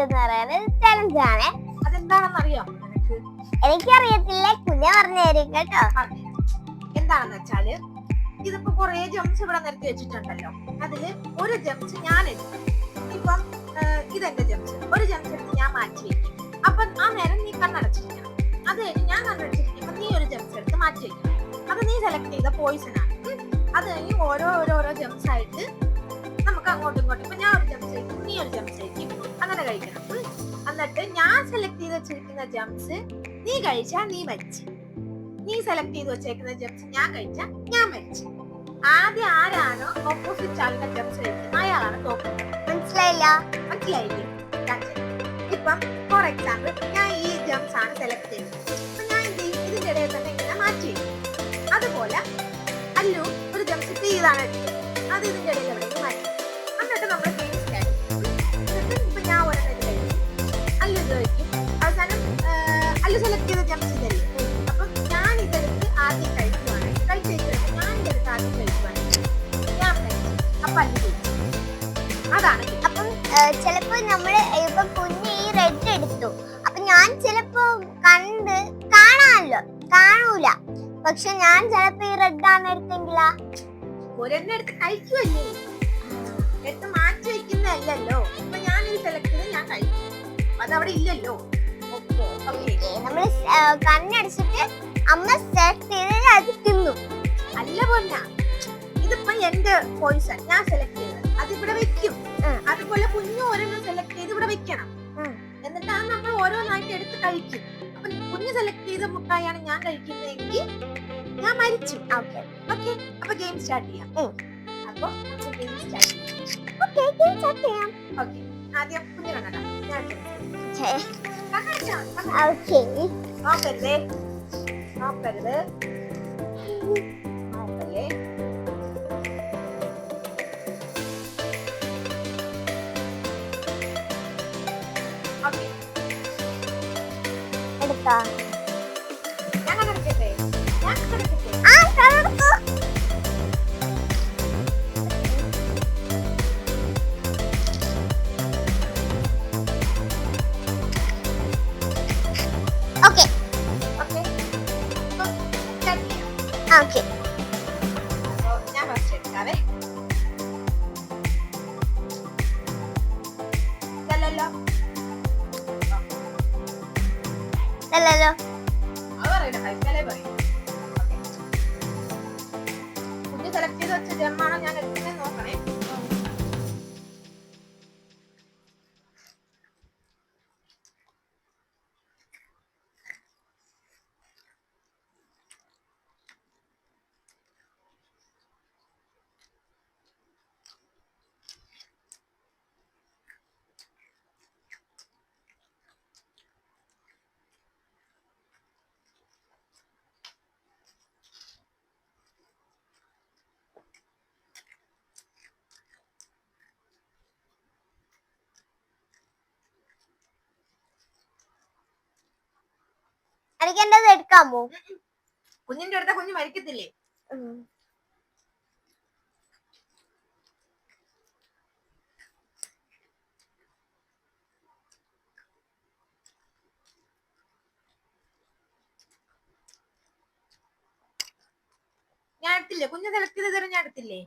എന്ന് പറയുന്നത് ചലഞ്ച് ആണ്. അതെന്താണെന്ന് അറിയാം എനിക്കറിയത്തില്ല, കുഞ്ഞ പറഞ്ഞു തരും കേട്ടോ. എന്താണെന്ന് വെച്ചാല് ഇതിപ്പോ കുറെ ജംസ് ഇവിടെ നിരത്തി വെച്ചിട്ടുണ്ടല്ലോ. അതില് ഒരു ജംസ് ഞാൻ എടുക്കും. ഇപ്പം ഇതെന്റെ ജംസ്. ഒരു ജംസ് എടുത്ത് ഞാൻ മാറ്റി വെക്കും. അപ്പൊ ആ നേരം നീ കണ്ണടച്ചിരിക്കണം. അത് കഴിഞ്ഞ് ഞാൻ കണ്ണടച്ചിരിക്കുമ്പോ നീ ഒരു ജംസ് എടുത്ത് മാറ്റി വെക്കണം. അത് നീ സെലക്ട് ചെയ്ത പോയിസൺ ആണ്. അത് കഴിഞ്ഞ് ഓരോ ജംസ് ആയിട്ട് നമുക്ക് അങ്ങോട്ടും ഇങ്ങോട്ടും, ഇപ്പൊ ഞാൻ ഒരു ജംസ് കഴിക്കും, നീ ഒരു ജംസ് കഴിക്കും, അങ്ങനെ കഴിക്കണം. എന്നിട്ട് ഞാൻ സെലക്ട് ചെയ്ത് വെച്ചിരിക്കുന്ന ജംസ് നീ കഴിച്ചാൽ നീ മരിച്ചു, നീ സെലക്ട് ചെയ്ത് വെച്ചേക്കുന്ന ജംസ് ഞാൻ കഴിച്ചാൽ ഞാൻ മരിച്ചു. ആദ്യം ആരാണോ ഓപ്പോസിറ്റ് ആളിന്റെ ജംസ് കഴിക്കുന്നത് അയാളാണ് തോക്കുന്നത്. മനസ്സിലായില്ലേ? ഇപ്പം ഫോർ എക്സാമ്പിൾ ഞാൻ ഈ ജംസ് ആണ് സെലക്ട് ചെയ്തത്. അപ്പൊ ഞാൻ എന്ത് ചെയ്യും? ഇതിന്റെ ഇടയിൽ തന്നെ ഇങ്ങനെ മാറ്റി വയ്ക്കും. അതുപോലെ അല്ലു ഒരു ജംസ് ഇതാണ് എടുത്തത്, അത് ഇതിന്റെ ഇടയിൽ എവിടെയെങ്കിലും മാറ്റി. എന്നിട്ട് നമ്മൾ ഗെയിം സ്റ്റാർട്ട് ചെയ്യും. ഇപ്പൊ ഞാൻ ഒരെണ്ണം ഇത് കഴിക്കും, അല്ലു ഇത് കഴിക്കും. അവസാനം അല്ലു സെലക്ട് ചെയ്ത ജംസ് ഇതല്ലേ. അപ്പൊ ഞാൻ ഇതെടുത്ത് ആദ്യം കഴിക്കുവാണെങ്കിൽ ഞാൻ ഇതെടുത്ത് ആദ്യം കഴിക്കുവാണെങ്കിൽ ഞാൻ കഴിച്ചു. അപ്പൊ അല്ലു കഴിച്ചു. അതാണ്. അപ്പം ചിലപ്പോ നമ്മള് ഇപ്പൊ കുഞ്ഞ് ഈ റെഡ് എടുത്തു, അപ്പൊ ഞാൻ ചിലപ്പോ കാണൂല. പക്ഷെ ഞാൻ ചിലപ്പോ ഈ റെഡ് ആണ് എടുത്തെങ്കിലാ ഒരെണ്ണം എടുത്ത് കഴിക്കുവല്ലേ, എടുത്ത് മാറ്റി വെക്കുന്നതല്ലോ. ഇപ്പൊ ഞാൻ ഇത് സെലക്ട് ചെയ്ത് ഞാൻ കഴിച്ചു, അതവിടെ ഇല്ലല്ലോ. നമ്മള് കണ്ണടിച്ചിട്ട് അമ്മ സെലക്ട് ചെയ്ത് അത് തിന്നു. അല്ല പൊന്ന, ഇതിപ്പോ എന്റെ പോയിസൺ ഞാൻ സെലക്ട് ചെയ്തത് അതിവിടെ വെക്കും. അതുപോലെ കുഞ്ഞു ഒരെണ്ണം സെലക്ട് ചെയ്ത് ഇവിടെ വെക്കണം. എന്നിട്ട് അത് നമ്മൾ ഓരോന്നായിട്ട് എടുത്ത് കഴിക്കും. അപ്പൊ കുഞ്ഞ് സെലക്ട് ചെയ്ത മുട്ടായാണ് ഞാൻ കഴിക്കുന്നതെങ്കിൽ ഞാൻ മരിച്ചു. ഓക്കെ, അപ്പൊ ഗെയിം സ്റ്റാർട്ട് ചെയ്യാം. അപ്പൊ ഗെയിം സ്റ്റാർട്ട് ചെയ്യാം. ഓക്കെ, ആദ്യം കുഞ്ഞ് കണ്ണട. ഞാൻ നോക്കരുതേ. എടുത്താ ഞാൻ കടക്കട്ടെ. ഞാൻ ഫസ്റ്റ് എടുക്കാവേ. കുഞ്ഞ് സെലക്ട് ചെയ്ത് വെച്ച ജെമ്മാണോ ഞാൻ എടുക്കുന്നത് നോക്കണേ. എനിക്ക് എന്റെ എടുക്കാമോ? കുഞ്ഞിന്റെ അടുത്ത കുഞ്ഞ് മരിക്കത്തില്ലേ? ഞാൻ എടുത്തില്ലേ? കുഞ്ഞ് സെലക്ട് ചെയ്ത് തരാൻ ഞാൻ എടുത്തില്ലേ?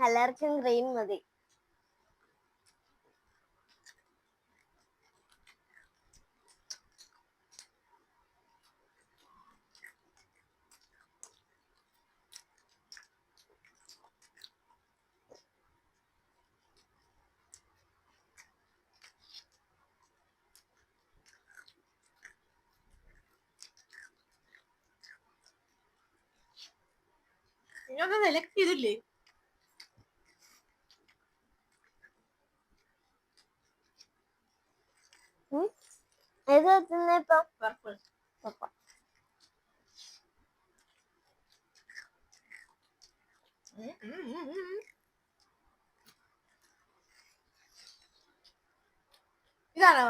എല്ലാവർക്കും ഗ്രീൻ മതി. ഇതൊന്നും സെലക്ട് ചെയ്തില്ലേ? പർപ്പിൾ. ഇതാണോ?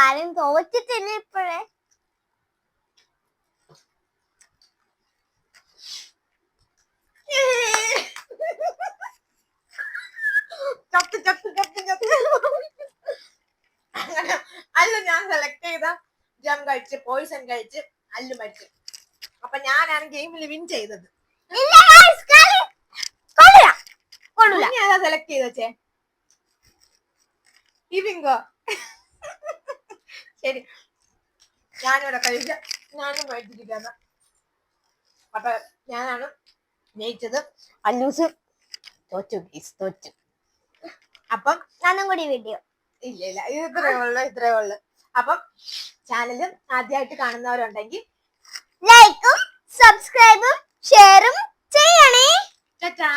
ആരും തോറ്റിട്ടില്ല ഇപ്പോഴേ. ഞാൻ സെലക്ട് ചെയ്ത ജം കഴിച്ച് പോയിസൺ കഴിച്ച് അല്ലു മരിച്ചു. അപ്പൊ ഞാനാണ് ഗെയിമിൽ വിൻ ചെയ്തത്. ഏതാ സെലക്ട് ചെയ്ത് വെച്ചേ? ഈ ബിങ്കോ. ശരി, ഞാനിവിടെ കഴിച്ച ഞാനും കഴിച്ചിരിക്കുന്ന. അപ്പൊ ഞാനാണ് ജയിച്ചത്. അല്ലൂസ് തോറ്റു, തോറ്റു. അപ്പം ഞാനും കൂടി വീഡിയോ ഇല്ല ഇത്രേ ഉള്ളു. അപ്പം ചാനല് ആദ്യമായിട്ട് കാണുന്നവരുണ്ടെങ്കിൽ ലൈക്കും സബ്സ്ക്രൈബും ഷെയറും ചെയ്യണേ. ടാറ്റാ.